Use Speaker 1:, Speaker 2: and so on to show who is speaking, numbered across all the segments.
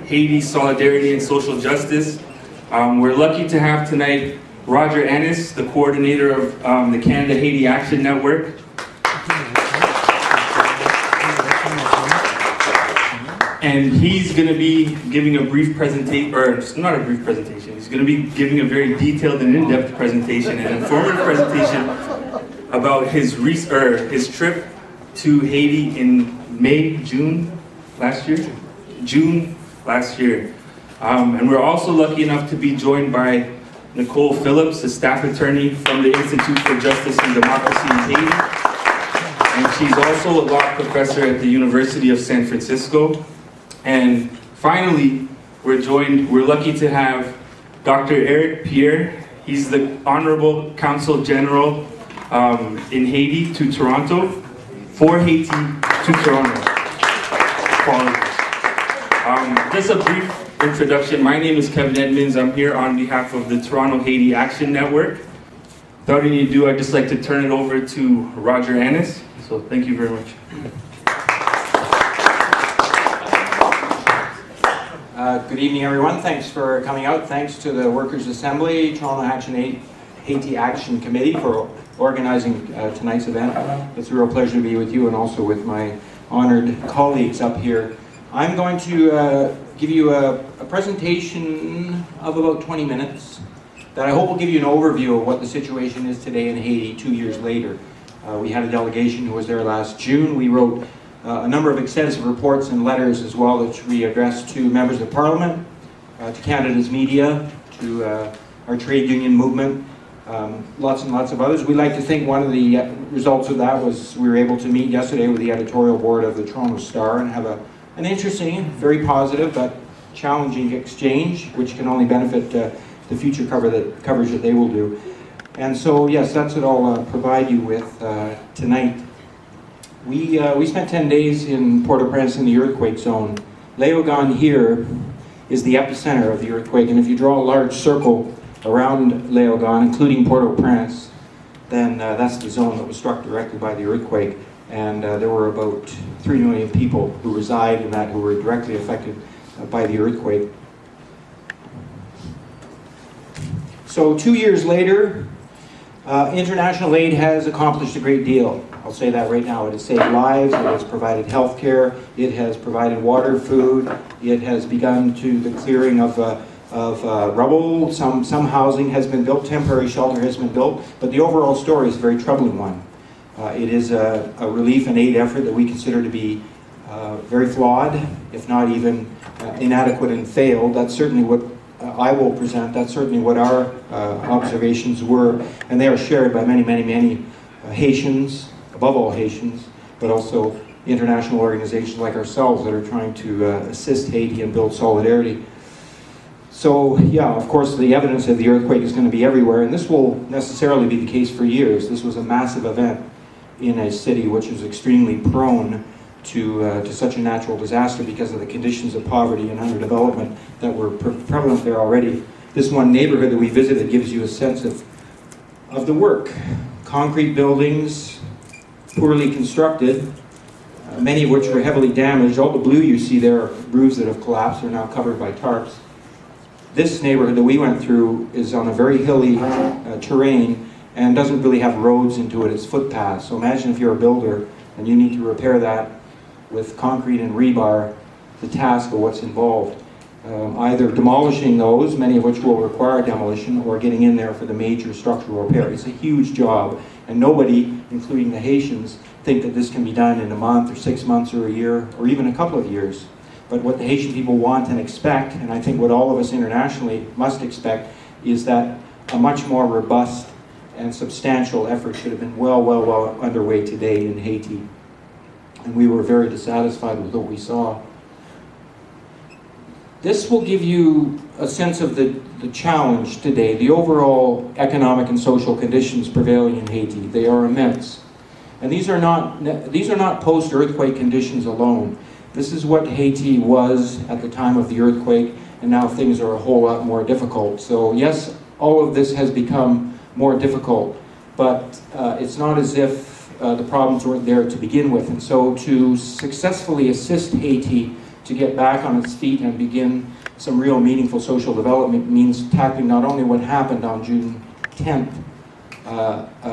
Speaker 1: Haiti Solidarity and Social Justice. We're lucky to have tonight Roger Ennis, the coordinator of the Canada Haiti Action Network. And he's going to be giving a brief presentation, or not a brief presentation, he's going to be giving a very detailed and in-depth presentation, an informative presentation about his trip to Haiti in June last year. And we're also lucky enough to be joined by Nicole Phillips, a staff attorney from the Institute for Justice and Democracy in Haiti. And she's also a law professor at the University of San Francisco. And finally, we're lucky to have Dr. Eric Pierre. He's the Honorable Consul General in Haiti to Toronto, for Haiti to Toronto. Just a brief introduction. My name is Kevin Edmonds. I'm here on behalf of the Toronto Haiti Action Network. Without any ado, I'd just like to turn it over to Roger Ennis. So thank you very much.
Speaker 2: Good evening, everyone. Thanks for coming out. Thanks to the Workers' Assembly, Toronto Haiti Action Committee for organizing tonight's event. It's a real pleasure to be with you and also with my honored colleagues up here. I'm going to give you a presentation of about 20 minutes that I hope will give you an overview of what the situation is today in Haiti 2 years later. We had a delegation who was there last June. We wrote a number of extensive reports and letters as well, which we addressed to members of Parliament, to Canada's media, to our trade union movement, lots and lots of others. We like to think one of the results of that was we were able to meet yesterday with the editorial board of the Toronto Star and have an interesting, very positive, but challenging exchange, which can only benefit the future coverage that they will do. And so, yes, that's what I'll provide you with tonight. We spent 10 days in Port-au-Prince in the earthquake zone. Léogâne here is the epicenter of the earthquake, and if you draw a large circle around Léogâne, including Port-au-Prince, then that's the zone that was struck directly by the earthquake. And there were about 3 million people who reside in that who were directly affected by the earthquake. So 2 years later, international aid has accomplished a great deal. I'll say that right now. It has saved lives, it has provided health care, it has provided water, food, it has begun to the clearing of rubble, some housing has been built, temporary shelter has been built, but the overall story is a very troubling one. It is a relief and aid effort that we consider to be very flawed, if not even inadequate and failed. That's certainly what I will present. That's certainly what our observations were, and they are shared by many, many, many Haitians, above all Haitians, but also international organizations like ourselves that are trying to assist Haiti and build solidarity. So, yeah, of course, the evidence of the earthquake is going to be everywhere, and this will necessarily be the case for years. This was a massive event in a city which is extremely prone to such a natural disaster because of the conditions of poverty and underdevelopment that were prevalent there already. This one neighborhood that we visited gives you a sense of the work. Concrete buildings, poorly constructed, many of which were heavily damaged. All the blue you see there are roofs that have collapsed, are now covered by tarps. This neighborhood that we went through is on a very hilly terrain and doesn't really have roads into it, it's footpaths. So imagine if you're a builder and you need to repair that with concrete and rebar, the task of what's involved. Either demolishing those, many of which will require demolition, or getting in there for the major structural repair. It's a huge job, and nobody, including the Haitians, think that this can be done in a month or 6 months or a year or even a couple of years. But what the Haitian people want and expect, and I think what all of us internationally must expect, is that a much more robust and substantial effort should have been well underway today in Haiti. And we were very dissatisfied with what we saw. This will give you a sense of the challenge today, the overall economic and social conditions prevailing in Haiti. They are immense. And these are not post-earthquake conditions alone. This is what Haiti was at the time of the earthquake, and now things are a whole lot more difficult. So yes, all of this has become more difficult, but it's not as if the problems weren't there to begin with. And so to successfully assist Haiti to get back on its feet and begin some real meaningful social development means tackling not only what happened on June 10th,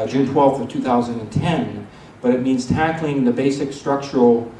Speaker 2: June 12th of 2010, but it means tackling the basic structural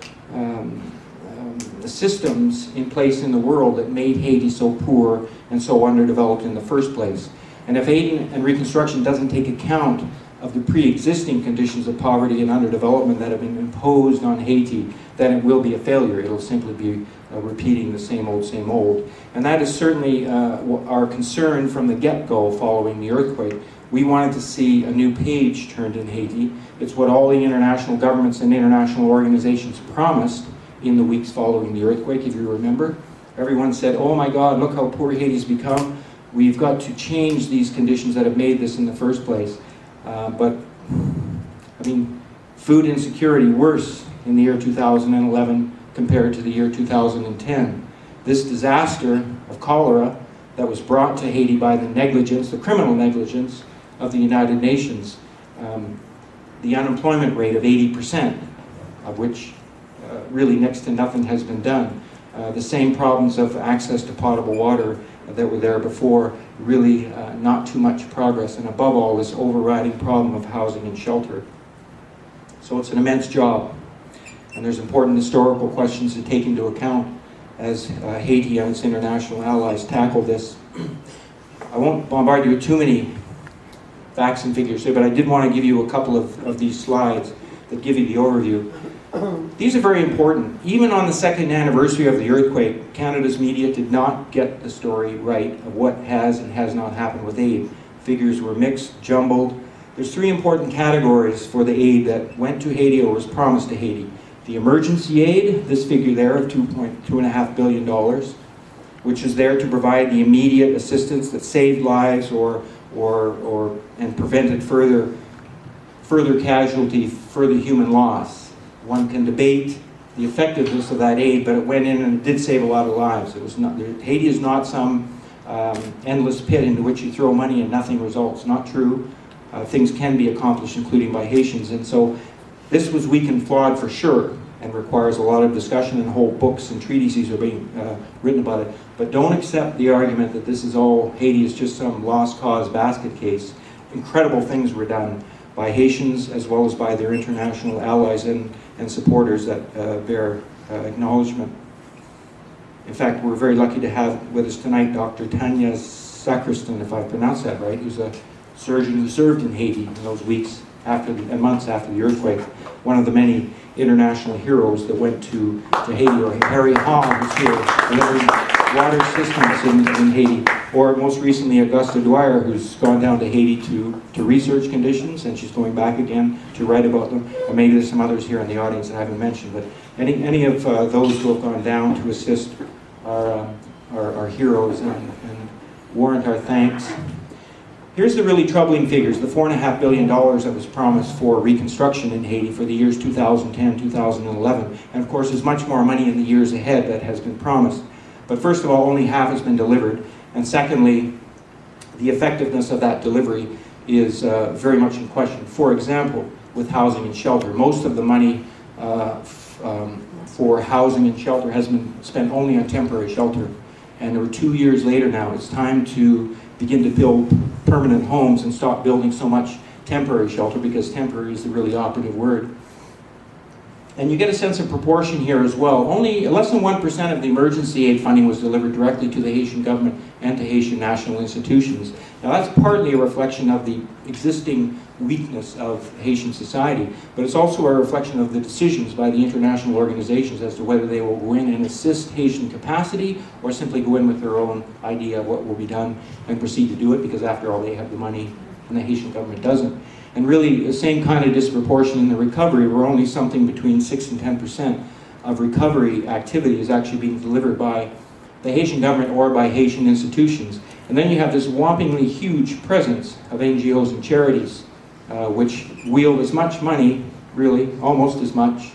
Speaker 2: systems in place in the world that made Haiti so poor and so underdeveloped in the first place. And if aid and reconstruction doesn't take account of the pre-existing conditions of poverty and underdevelopment that have been imposed on Haiti, then it will be a failure. It'll simply be repeating the same old. And that is certainly our concern from the get-go following the earthquake. We wanted to see a new page turned in Haiti. It's what all the international governments and international organizations promised in the weeks following the earthquake, if you remember. Everyone said, oh my God, look how poor Haiti's become. We've got to change these conditions that have made this in the first place. But, I mean, food insecurity worse in the year 2011 compared to the year 2010. This disaster of cholera that was brought to Haiti by the negligence, the criminal negligence of the United Nations, the unemployment rate of 80%, of which really next to nothing has been done. The same problems of access to potable water that were there before, really not too much progress, and above all, this overriding problem of housing and shelter. So it's an immense job, and there's important historical questions to take into account as Haiti and its international allies tackle this. I won't bombard you with too many facts and figures here, but I did want to give you a couple of these slides that give you the overview. These are very important. Even on the second anniversary of the earthquake, Canada's media did not get the story right of what has and has not happened with aid. Figures were mixed, jumbled. There's three important categories for the aid that went to Haiti or was promised to Haiti. The emergency aid, this figure there of $2.5 billion, which is there to provide the immediate assistance that saved lives and prevented further casualty, further human loss. One can debate the effectiveness of that aid, but it went in and it did save a lot of lives. It was not, Haiti is not some endless pit into which you throw money and nothing results. Not true. Things can be accomplished, including by Haitians. And so this was weak and flawed for sure, and requires a lot of discussion, and whole books and treatises are being written about it. But don't accept the argument that this is all, Haiti is just some lost cause basket case. Incredible things were done by Haitians as well as by their international allies and supporters that bear acknowledgement. In fact, we're very lucky to have with us tonight Dr. Tanya Sacristan, if I pronounced that right, who's a surgeon who served in Haiti in those weeks and months after the earthquake. One of the many international heroes that went to Haiti, or Harry Hahn, who's here, delivering water systems in Haiti. Or most recently, Augusta Dwyer, who's gone down to Haiti to research conditions, and she's going back again to write about them. And maybe there's some others here in the audience that I haven't mentioned, but any of those who have gone down to assist are heroes and warrant our thanks. Here's the really troubling figures, the $4.5 billion that was promised for reconstruction in Haiti for the years 2010, 2011. And of course, there's much more money in the years ahead that has been promised. But first of all, only half has been delivered. And secondly, the effectiveness of that delivery is very much in question. For example, with housing and shelter, most of the money for housing and shelter has been spent only on temporary shelter. And we're 2 years later now. It's time to begin to build permanent homes and stop building so much temporary shelter, because temporary is the really operative word. And you get a sense of proportion here as well. Only less than 1% of the emergency aid funding was delivered directly to the Haitian government and to Haitian national institutions. Now that's partly a reflection of the existing weakness of Haitian society, but it's also a reflection of the decisions by the international organizations as to whether they will go in and assist Haitian capacity or simply go in with their own idea of what will be done and proceed to do it, because after all they have the money and the Haitian government doesn't. And really the same kind of disproportion in the recovery, where only something between 6 and 10% of recovery activity is actually being delivered by the Haitian government or by Haitian institutions. And then you have this whoppingly huge presence of NGOs and charities, which wield as much money, really, almost as much,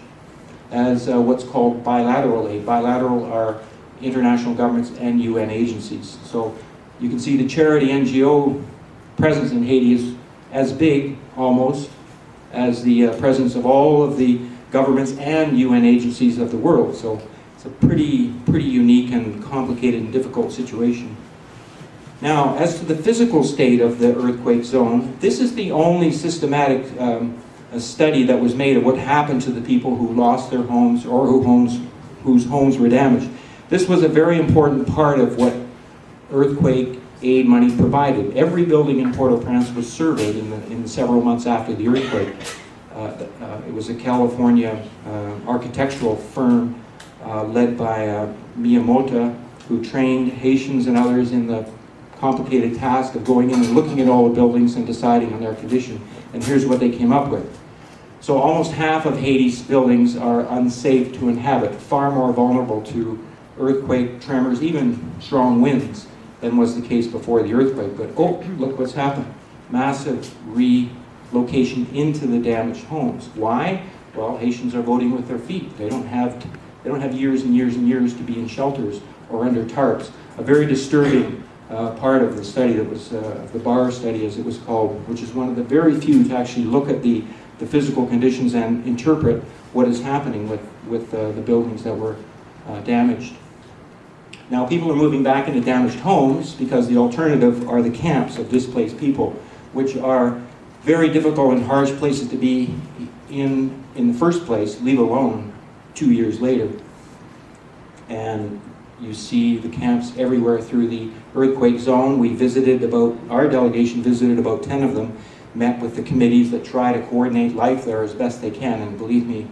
Speaker 2: as what's called bilateral aid. Bilateral are international governments and UN agencies. So you can see the charity NGO presence in Haiti is as big, almost, as the presence of all of the governments and UN agencies of the world. So It's a pretty unique and complicated and difficult situation. Now, as to the physical state of the earthquake zone, this is the only systematic study that was made of what happened to the people who lost their homes or whose homes were damaged. This was a very important part of what earthquake aid money provided. Every building in Port-au-Prince was surveyed in the several months after the earthquake. It was a California architectural firm led by Miyamoto, who trained Haitians and others in the complicated task of going in and looking at all the buildings and deciding on their condition. And here's what they came up with. So almost half of Haiti's buildings are unsafe to inhabit, far more vulnerable to earthquake, tremors, even strong winds than was the case before the earthquake. But oh, look what's happened. Massive relocation into the damaged homes. Why? Well, Haitians are voting with their feet. They don't have years and years and years to be in shelters or under tarps. A very disturbing part of the study that was, the BAR study as it was called, which is one of the very few to actually look at the physical conditions and interpret what is happening with the buildings that were damaged. Now, people are moving back into damaged homes because the alternative are the camps of displaced people, which are very difficult and harsh places to be in the first place, leave alone 2 years later. And you see the camps everywhere through the earthquake zone. Our delegation visited about 10 of them, met with the committees that try to coordinate life there as best they can, and believe me,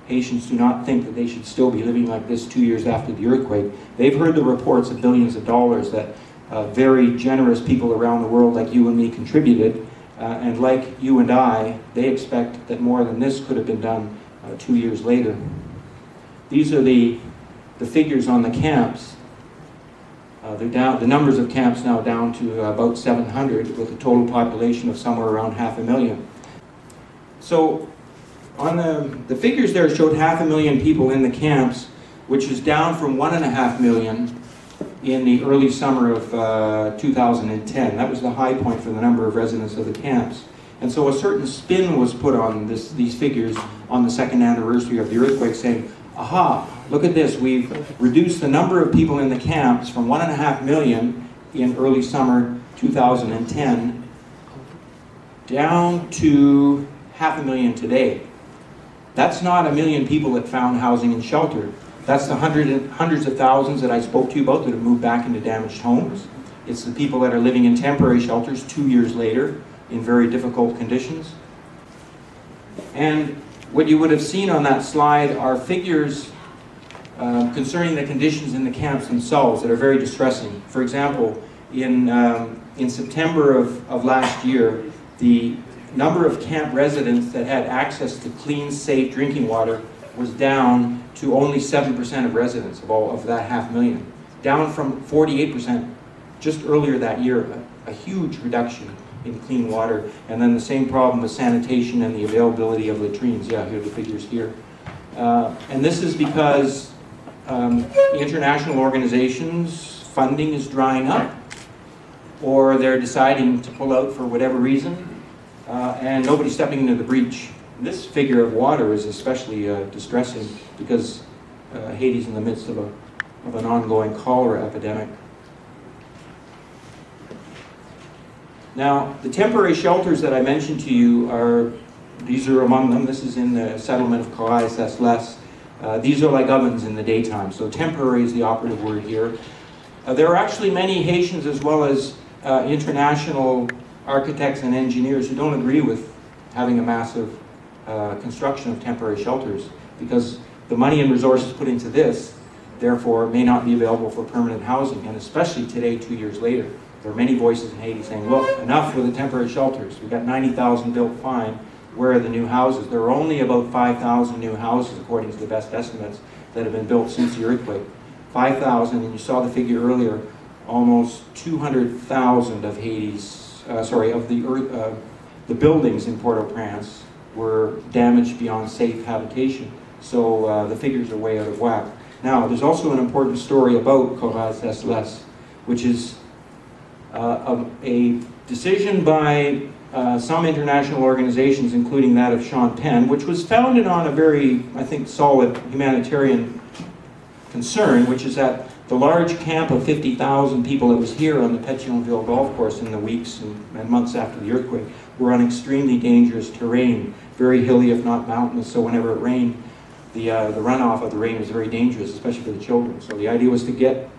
Speaker 2: Haitians do not think that they should still be living like this 2 years after the earthquake. They've heard the reports of billions of dollars that very generous people around the world like you and me contributed, and like you and I, they expect that more than this could have been done 2 years later. These are the figures on the camps. They're down, the numbers of camps now down to about 700, with a total population of somewhere around 500,000. So on the figures there showed 500,000 people in the camps, which is down from 1.5 million in the early summer of 2010. That was the high point for the number of residents of the camps. And so a certain spin was put on these figures on the second anniversary of the earthquake, saying, aha, look at this, we've reduced the number of people in the camps from 1.5 million in early summer 2010 down to 500,000 today. That's not 1 million people that found housing and shelter. That's the hundreds of thousands that I spoke to you about that have moved back into damaged homes. It's the people that are living in temporary shelters 2 years later in very difficult conditions. And what you would have seen on that slide are figures concerning the conditions in the camps themselves that are very distressing. For example, in September of last year, the number of camp residents that had access to clean, safe drinking water was down to only 7% of residents of that 500,000, down from 48% just earlier that year, a huge reduction in clean water. And then the same problem with sanitation and the availability of latrines. Yeah, here are the figures here. And this is because international organizations' funding is drying up, or they're deciding to pull out for whatever reason, and nobody's stepping into the breach. This figure of water is especially distressing because Haiti's in the midst of an ongoing cholera epidemic. Now, the temporary shelters that I mentioned to you these are among them. This is in the settlement of Corail-Cesles. These are like ovens in the daytime, so temporary is the operative word here. There are actually many Haitians as well as international architects and engineers who don't agree with having a massive construction of temporary shelters, because the money and resources put into this, therefore, may not be available for permanent housing, and especially today, 2 years later. There are many voices in Haiti saying, look, enough with the temporary shelters. We've got 90,000 built, fine. Where are the new houses? There are only about 5,000 new houses, according to the best estimates, that have been built since the earthquake. 5,000, and you saw the figure earlier, almost 200,000 of Haiti's, the buildings in Port-au-Prince were damaged beyond safe habitation. So the figures are way out of whack. Now, there's also an important story about Corail-Cesles, which is a decision by some international organizations, including that of Sean Penn, which was founded on a very, I think, solid humanitarian concern, which is that the large camp of 50,000 people that was here on the Pétionville golf course in the weeks and months after the earthquake were on extremely dangerous terrain, very hilly if not mountainous, so whenever it rained, the runoff of the rain was very dangerous, especially for the children. So the idea was to get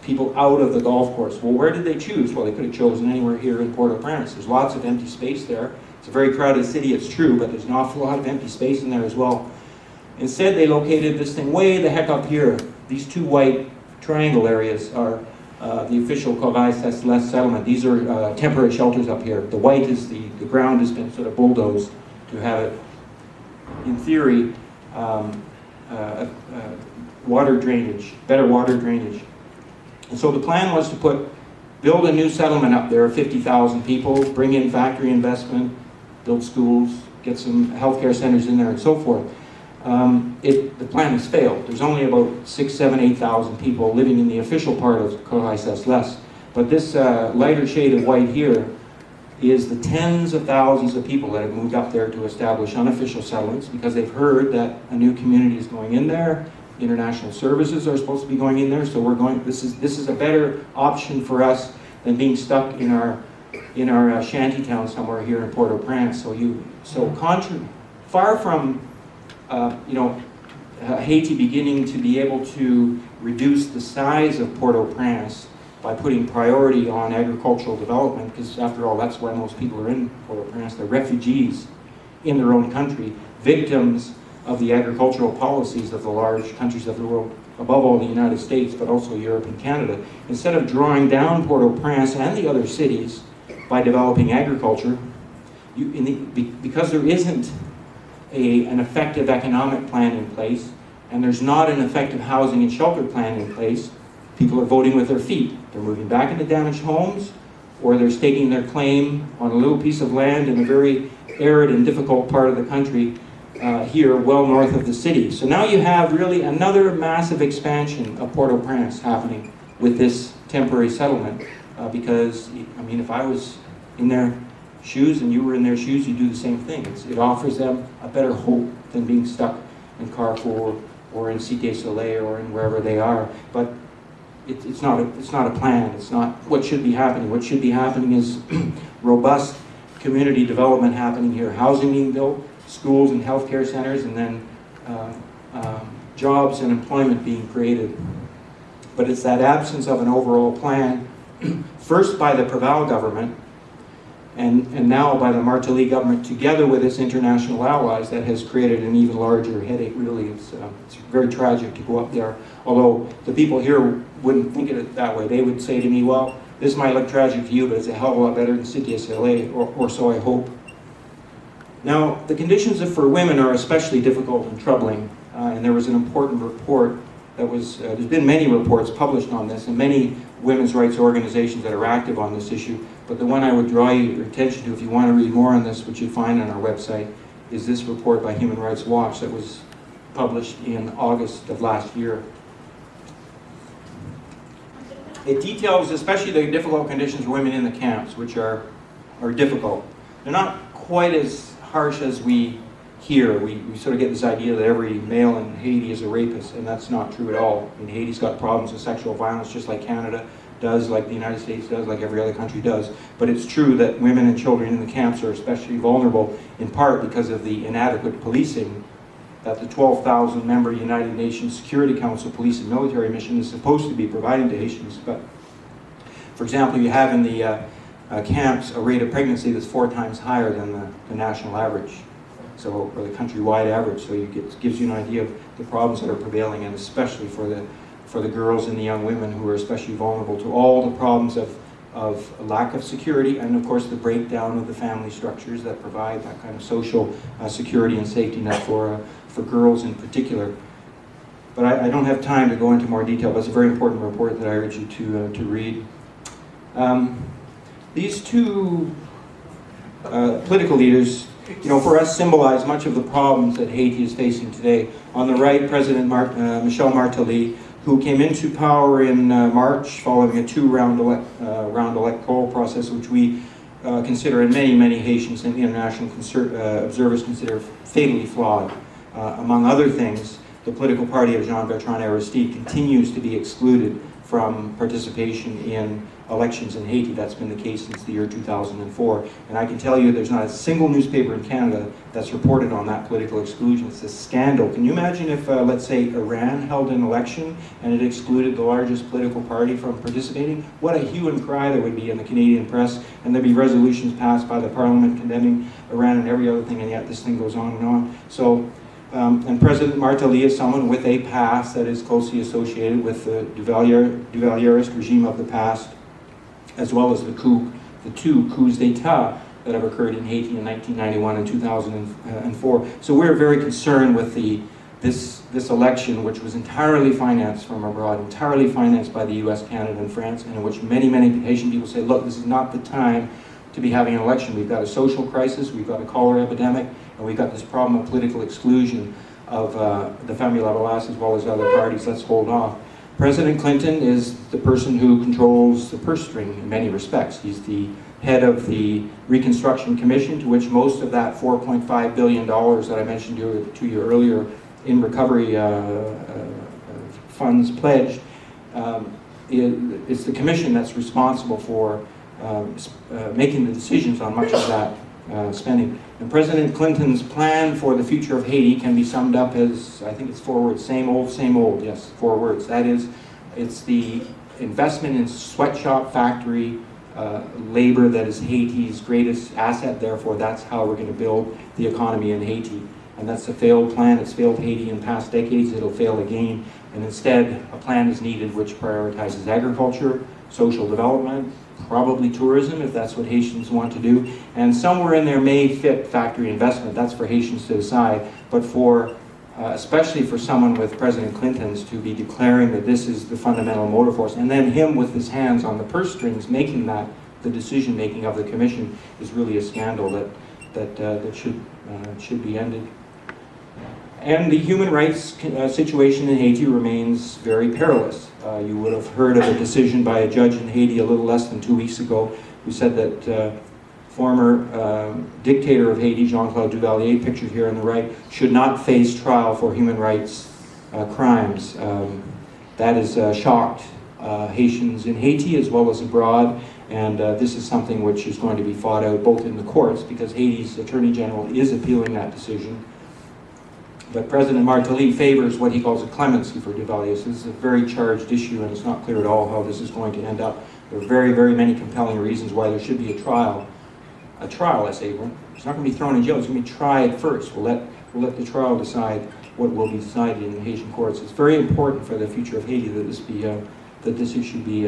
Speaker 2: people out of the golf course. Well, where did they choose? Well, they could have chosen anywhere here in Port-au-Prince. There's lots of empty space there. It's a very crowded city, it's true, but there's an awful lot of empty space in there as well. Instead, they located this thing way the heck up here. These two white triangle areas are the official Corail-Cesles settlement. These are temporary shelters up here. The white is the ground has been sort of bulldozed to have it, in theory, water drainage, better water drainage. And so the plan was to build a new settlement up there of 50,000 people, bring in factory investment, build schools, get some healthcare centers in there and so forth. The plan has failed. There's only about 6,000, 7,000, 8,000 people living in the official part of Corail-Cesles. But this lighter shade of white here is the tens of thousands of people that have moved up there to establish unofficial settlements because they've heard that a new community is going in there. International services are supposed to be going in there, so we're going. This is a better option for us than being stuck in our shanty town somewhere here in Port-au-Prince. Far from Haiti beginning to be able to reduce the size of Port-au-Prince by putting priority on agricultural development, because after all, that's why most people are in Port-au-Prince. They're refugees in their own country, victims of the agricultural policies of the large countries of the world, above all the United States, but also Europe and Canada. Instead of drawing down Port-au-Prince and the other cities by developing agriculture, because there isn't an effective economic plan in place, and there's not an effective housing and shelter plan in place, people are voting with their feet. They're moving back into damaged homes, or they're staking their claim on a little piece of land in a very arid and difficult part of the country here, well north of the city. So now you have really another massive expansion of Port-au-Prince happening with this temporary settlement, because, I mean, if I was in their shoes and you were in their shoes, you do the same thing. It offers them a better hope than being stuck in Carrefour or in Cité Soleil or in wherever they are. But it's not a plan. It's not what should be happening. What should be happening is robust community development happening here, housing being built, schools and healthcare centers, and then jobs and employment being created. But it's that absence of an overall plan, first by the Provincial government, and now by the Martelly government, together with its international allies, that has created an even larger headache, really. It's very tragic to go up there, although the people here wouldn't think of it that way. They would say to me, well, this might look tragic to you, but it's a hell of a lot better than Cité Soleil, or so I hope. Now, the conditions for women are especially difficult and troubling, and there was an important report that was, there's been many reports published on this, and many women's rights organizations that are active on this issue, but the one I would draw your attention to if you want to read more on this, which you find on our website, is this report by Human Rights Watch that was published in August of last year. It details especially the difficult conditions for women in the camps, which are difficult. They're not quite as harsh as we hear. We sort of get this idea that every male in Haiti is a rapist, and that's not true at all. I mean, Haiti's got problems with sexual violence just like Canada does, like the United States does, like every other country does. But it's true that women and children in the camps are especially vulnerable, in part because of the inadequate policing that the 12,000-member United Nations Security Council police and military mission is supposed to be providing to Haitians. But, for example, you have in the camps a rate of pregnancy that's 4 times higher than the national average, or the countrywide average. So it gives you an idea of the problems that are prevailing, and especially for the girls and the young women who are especially vulnerable to all the problems of lack of security, and of course the breakdown of the family structures that provide that kind of social security and safety net for girls in particular. But I don't have time to go into more detail, but it's a very important report that I urge you to read. These two political leaders, for us, symbolize much of the problems that Haiti is facing today. On the right, President Michel Martelly, who came into power in March following a 2-round electoral process, which we consider, and many Haitians and international observers consider fatally flawed. Among other things, the political party of Jean-Bertrand Aristide continues to be excluded from participation in elections in Haiti. That's been the case since the year 2004. And I can tell you there's not a single newspaper in Canada that's reported on that political exclusion. It's a scandal. Can you imagine if, let's say, Iran held an election and it excluded the largest political party from participating? What a hue and cry there would be in the Canadian press, and there'd be resolutions passed by the Parliament condemning Iran and every other thing, and yet this thing goes on and on. So, and President Martelly is someone with a past that is closely associated with the Duvalierist regime of the past, as well as the two coups d'etat that have occurred in Haiti in 1991 and 2004. So we're very concerned with this election, which was entirely financed from abroad, entirely financed by the US, Canada, and France, and in which many Haitian people say, look, this is not the time to be having an election. We've got a social crisis, we've got a cholera epidemic, and we've got this problem of political exclusion of the Famille Lavallas as well as other parties. Let's hold off. President Clinton is the person who controls the purse string in many respects. He's the head of the Reconstruction Commission, to which most of that $4.5 billion that I mentioned to you earlier in recovery funds pledged. It's the commission that's responsible for making the decisions on much of that spending. And President Clinton's plan for the future of Haiti can be summed up as, I think it's 4 words, same old, yes, 4 words. That is, it's the investment in sweatshop factory labor that is Haiti's greatest asset. Therefore, that's how we're going to build the economy in Haiti. And that's a failed plan. It's failed Haiti in past decades. It'll fail again. And instead, a plan is needed which prioritizes agriculture, social development, probably tourism, if that's what Haitians want to do. And somewhere in there may fit factory investment. That's for Haitians to decide. But for, especially for someone with President Clinton's to be declaring that this is the fundamental motor force, and then him with his hands on the purse strings making that the decision making of the commission, is really a scandal that should be ended. And the human rights situation in Haiti remains very perilous. You would have heard of a decision by a judge in Haiti a little less than 2 weeks ago who said that former dictator of Haiti, Jean-Claude Duvalier, pictured here on the right, should not face trial for human rights crimes. That has shocked Haitians in Haiti as well as abroad, and this is something which is going to be fought out both in the courts, because Haiti's Attorney General is appealing that decision. But President Martelly favors what he calls a clemency for Duvalier. So this is a very charged issue, and it's not clear at all how this is going to end up. There are very many compelling reasons why there should be a trial. A trial, I say. It's not going to be thrown in jail. It's going to be tried first. We'll let the trial decide what will be decided in the Haitian courts. It's very important for the future of Haiti that this issue be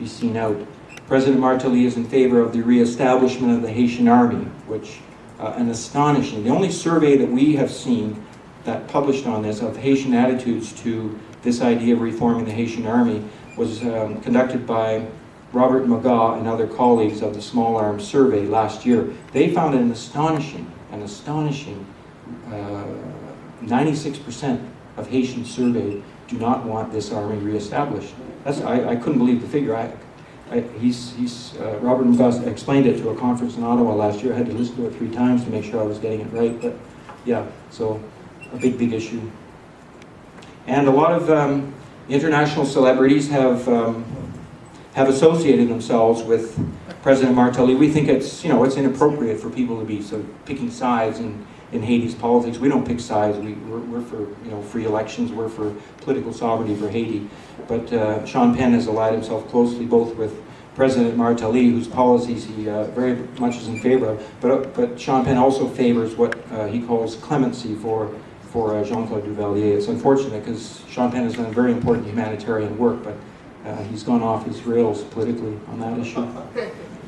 Speaker 2: seen out. President Martelly is in favor of the reestablishment of the Haitian army, which an astonishing, the only survey that we have seen that published on this of Haitian attitudes to this idea of reforming the Haitian army was conducted by Robert Magat and other colleagues of the Small Arms Survey last year. They found an astonishing 96% of Haitians surveyed do not want this army reestablished. I couldn't believe the figure. Robert Magat explained it to a conference in Ottawa last year. I had to listen to it 3 times to make sure I was getting it right. But yeah, so a big issue. And a lot of international celebrities have associated themselves with President Martelly. We think it's inappropriate for people to be sort of picking sides in Haiti's politics. We don't pick sides. We're for free elections. We're for political sovereignty for Haiti. But Sean Penn has allied himself closely both with President Martelly, whose policies he very much is in favor of. But Sean Penn also favors what he calls clemency for Jean-Claude Duvalier. It's unfortunate because Sean Penn has done very important humanitarian work, but he's gone off his rails politically on that issue.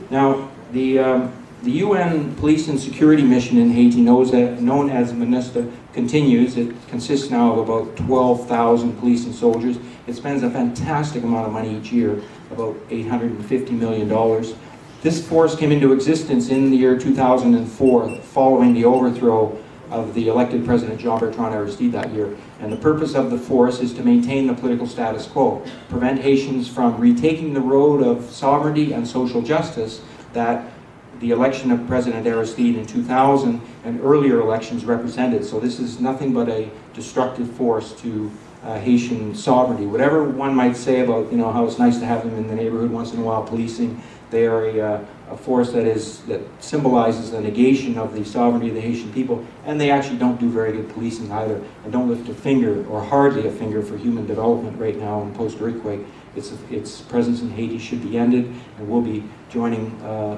Speaker 2: Now, the UN Police and Security Mission in Haiti, known as MINUSTA, continues. It consists now of about 12,000 police and soldiers. It spends a fantastic amount of money each year, about $850 million. This force came into existence in the year 2004, following the overthrow of the elected President Jean-Bertrand Aristide that year. And the purpose of the force is to maintain the political status quo, prevent Haitians from retaking the road of sovereignty and social justice that the election of President Aristide in 2000 and earlier elections represented. So this is nothing but a destructive force to Haitian sovereignty. Whatever one might say about, you know, how it's nice to have them in the neighborhood once in a while policing, they are a force that symbolizes the negation of the sovereignty of the Haitian people, and they actually don't do very good policing either, and don't lift a finger, or hardly a finger, for human development right now in post-earthquake. Its presence in Haiti should be ended, and we'll be joining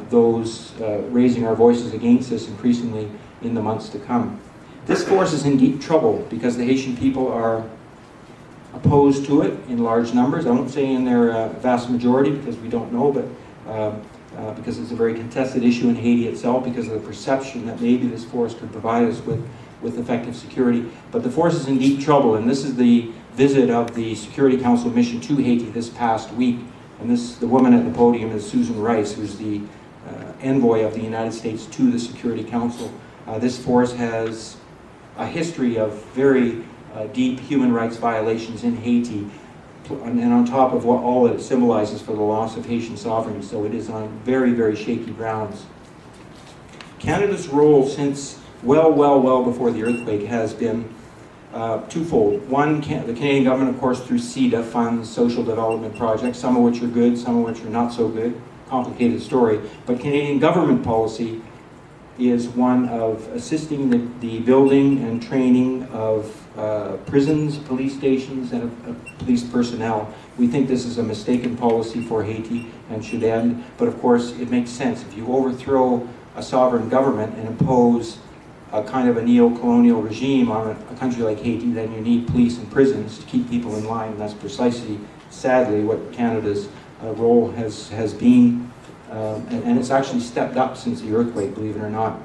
Speaker 2: those raising our voices against this increasingly in the months to come. This force is in deep trouble because the Haitian people are opposed to it in large numbers. I won't say in their vast majority because we don't know, but because it's a very contested issue in Haiti itself because of the perception that maybe this force could provide us with effective security. But the force is in deep trouble, and this is the visit of the Security Council mission to Haiti this past week. And the woman at the podium is Susan Rice, who's the envoy of the United States to the Security Council. This force has a history of very deep human rights violations in Haiti, and on top of all that it symbolizes for the loss of Haitian sovereignty. So it is on very, very shaky grounds. Canada's role since well before the earthquake has been twofold. One, the Canadian government, of course, through CEDA, funds social development projects, some of which are good, some of which are not so good. Complicated story. But Canadian government policy is one of assisting the building and training of prisons, police stations, and police personnel. We think this is a mistaken policy for Haiti and should end, but of course it makes sense. If you overthrow a sovereign government and impose a kind of a neo-colonial regime on a country like Haiti, then you need police and prisons to keep people in line, and that's precisely, sadly, what Canada's role has been, and it's actually stepped up since the earthquake, believe it or not.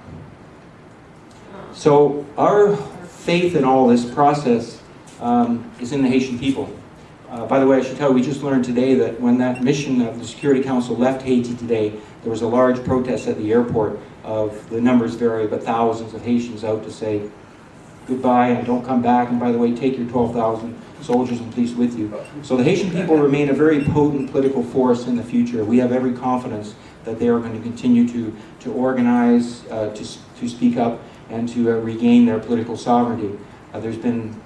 Speaker 2: So our faith in all this process is in the Haitian people. By the way, I should tell you, we just learned today that when that mission of the Security Council left Haiti today, there was a large protest at the airport of, the numbers vary, but thousands of Haitians out to say goodbye and don't come back, and by the way, take your 12,000 soldiers and police with you. So the Haitian people remain a very potent political force in the future. We have every confidence that they are going to continue to organize, to speak up, and to regain their political sovereignty. There's been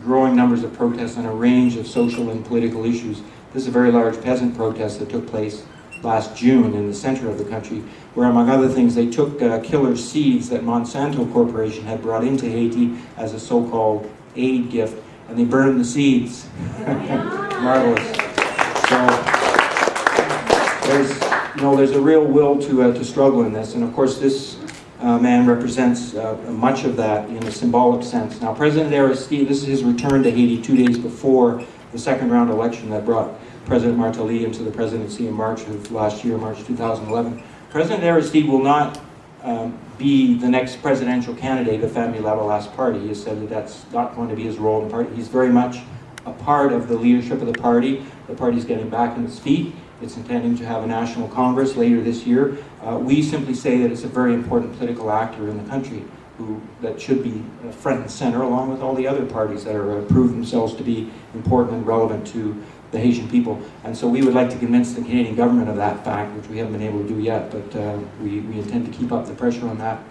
Speaker 2: growing numbers of protests on a range of social and political issues. This is a very large peasant protest that took place last June in the center of the country, where among other things they took killer seeds that Monsanto Corporation had brought into Haiti as a so-called aid gift, and they burned the seeds. Marvelous. So there's a real will to struggle in this, and of course this man represents much of that in a symbolic sense. Now, President Aristide, this is his return to Haiti 2 days before the second round election that brought President Martelly into the presidency in March of last year, March 2011. President Aristide will not be the next presidential candidate of Famille Lavalle's party. He has said that that's not going to be his role in the party. He's very much a part of the leadership of the party. The party's getting back on its feet. It's intending to have a national congress later this year. We simply say that it's a very important political actor in the country that should be front and center, along with all the other parties that are proved themselves to be important and relevant to the Haitian people. And so we would like to convince the Canadian government of that fact, which we haven't been able to do yet, but we intend to keep up the pressure on that.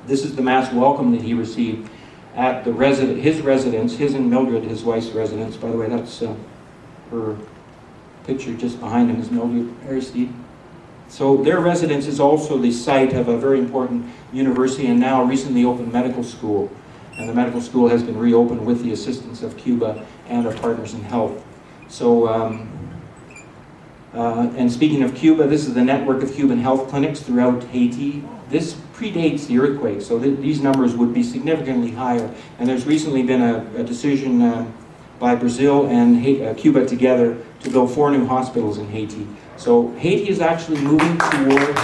Speaker 2: This is the mass welcome that he received at his residence, his and Mildred, his wife's residence. By the way, that's her picture just behind him is Mildred Aristide. So their residence is also the site of a very important university and now recently opened medical school. And the medical school has been reopened with the assistance of Cuba and our partners in health. So, and speaking of Cuba, this is the network of Cuban health clinics throughout Haiti. This predates the earthquake, so these numbers would be significantly higher. And there's recently been a decision by Brazil and Cuba together to build 4 new hospitals in Haiti. So Haiti is actually moving towards,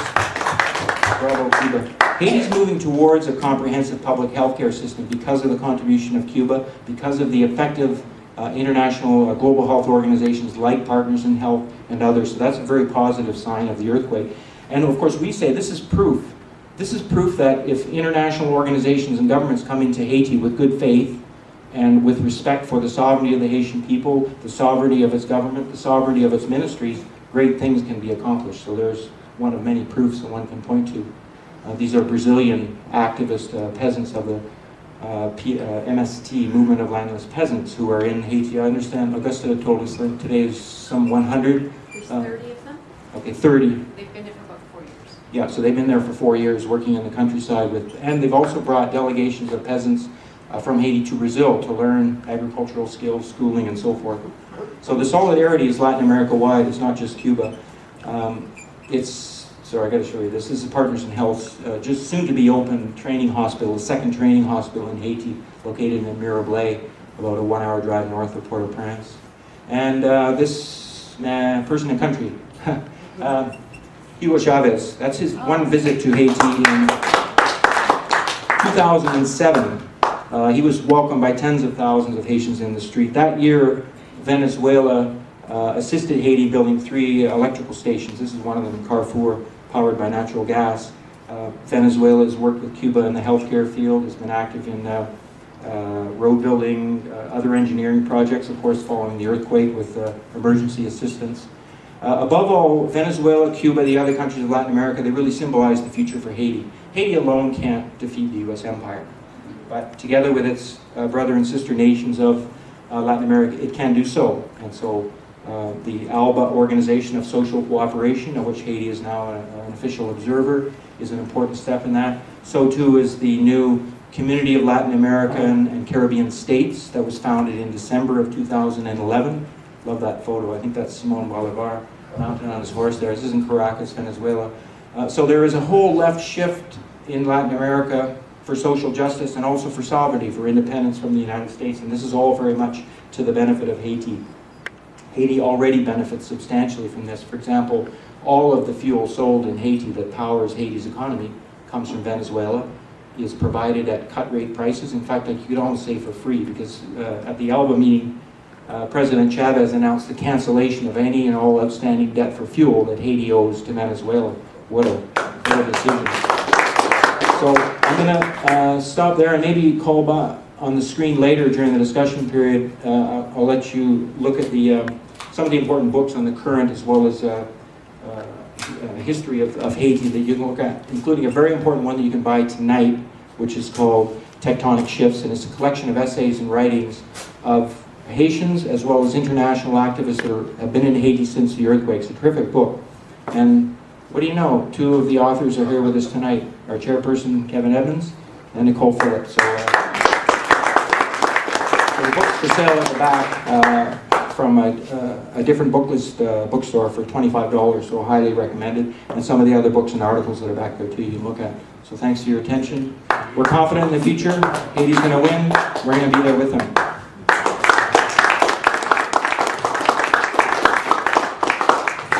Speaker 2: bravo Cuba, Haiti's moving towards a comprehensive public health care system because of the contribution of Cuba, because of the effective international global health organizations like Partners in Health and others. So that's a very positive sign of the earthquake. And of course we say this is proof. This is proof that if international organizations and governments come into Haiti with good faith and with respect for the sovereignty of the Haitian people, the sovereignty of its government, the sovereignty of its ministries, great things can be accomplished. So there's one of many proofs that one can point to. These are Brazilian activist peasants of the MST, Movement of Landless Peasants, who are in Haiti. I understand Augusta told us that today is some 100.
Speaker 3: There's 30 of them.
Speaker 2: Okay, 30.
Speaker 3: They've been there for about 4 years.
Speaker 2: Yeah, so they've been there for 4 years working in the countryside and they've also brought delegations of peasants from Haiti to Brazil to learn agricultural skills, schooling, and so forth. So the solidarity is Latin America-wide, it's not just Cuba. Sorry, I got to show you this. This is Partners in Health, just soon to be open training hospital, a second training hospital in Haiti, located in Mirablais, about a 1-hour drive north of Port-au-Prince. And this person in country, Hugo Chavez, that's his one visit to Haiti in 2007. He was welcomed by tens of thousands of Haitians in the street. That year, Venezuela assisted Haiti building 3 electrical stations. This is one of them in Carrefour, powered by natural gas. Venezuela has worked with Cuba in the healthcare field, has been active in road building, other engineering projects, of course, following the earthquake with emergency assistance. Above all, Venezuela, Cuba, the other countries of Latin America, they really symbolize the future for Haiti. Haiti alone can't defeat the U.S. empire, but together with its brother and sister nations of Latin America, it can do so. And so the ALBA Organization of Social Cooperation, of which Haiti is now an official observer, is an important step in that. So too is the new Community of Latin American and Caribbean States that was founded in December of 2011. Love that photo. I think that's Simon Bolivar mounted on his horse there. This is in Caracas, Venezuela. So there is a whole left shift in Latin America for social justice and also for sovereignty, for independence from the United States, and this is all very much to the benefit of Haiti. Haiti already benefits substantially from this. For example, all of the fuel sold in Haiti that powers Haiti's economy comes from Venezuela, is provided at cut-rate prices. In fact, you could almost say for free, because at the ALBA meeting, President Chavez announced the cancellation of any and all outstanding debt for fuel that Haiti owes to Venezuela. What a decision. So I'm going to stop there and maybe call back on the screen later during the discussion period. I'll let you look at some of the important books on the current as well as history of Haiti that you can look at, including a very important one that you can buy tonight, which is called Tectonic Shifts, and it's a collection of essays and writings of Haitians as well as international activists that have been in Haiti since the earthquake. It's a terrific book. And what do you know? 2 of the authors are here with us tonight. Our chairperson, Kevin Evans, and Nicole Phillips. So the book's for sale at the back from a different bookstore for $25, so highly recommended. And some of the other books and articles that are back there too you can look at. So thanks for your attention. We're confident in the future. Haiti's going to win. We're going to be there with them.